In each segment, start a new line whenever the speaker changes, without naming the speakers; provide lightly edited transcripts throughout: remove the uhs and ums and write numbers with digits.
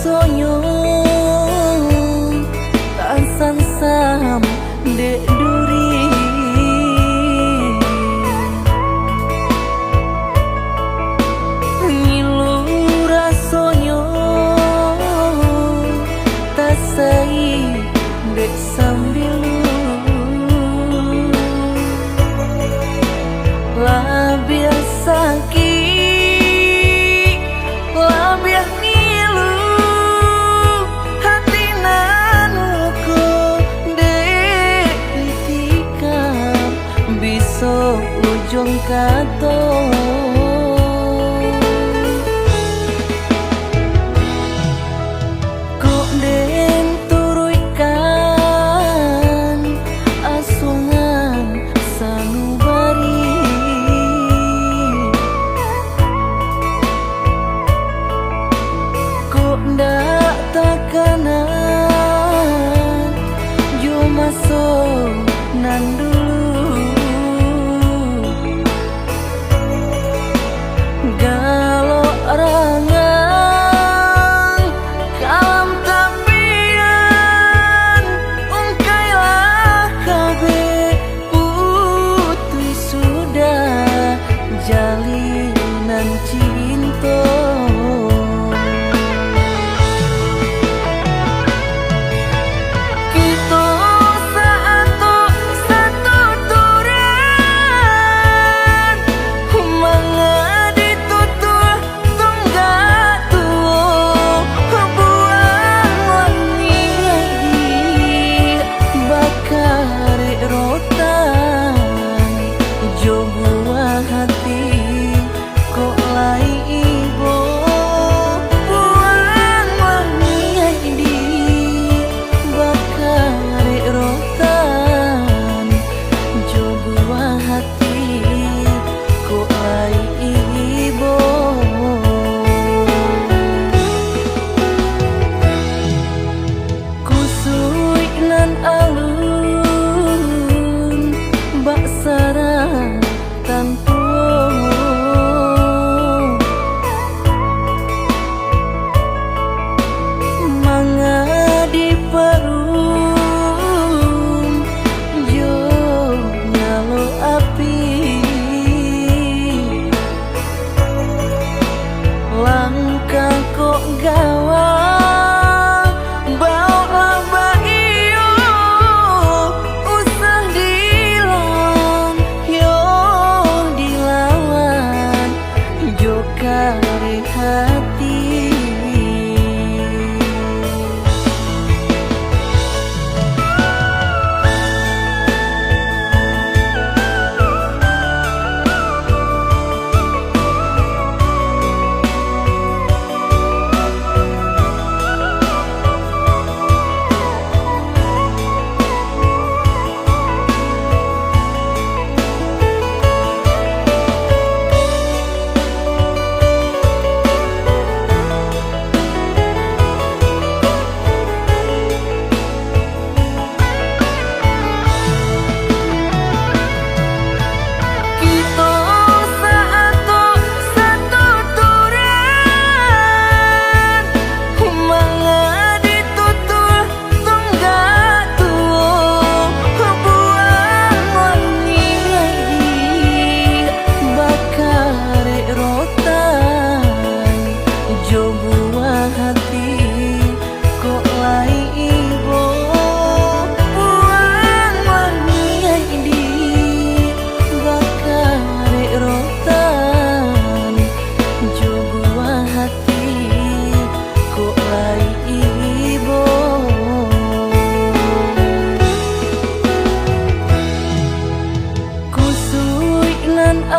rasonyo tasan sam dek duri ngilu rasonyo tasai dek sambilu lah biasa ujung kato kok den turuikan asungan sanubari kok ndak takanan jo masuk nandu jalinan cinta kita satu turan manga ditutur tunggak tuh buang wangi bakar rotan jo buah hati kok lai ibu buang wangi di bakar rotan jo buah hati kok lai ibu kusui nan alun bak sarang tanpa manga di perum jo nyalo api langkah kok gawa kare hati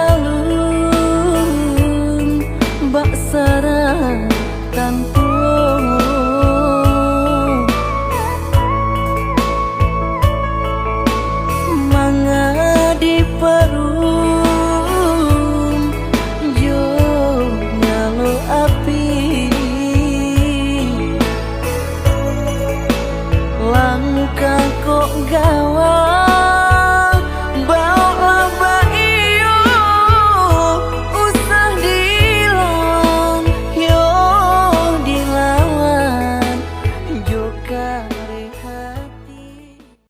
alun bak sarang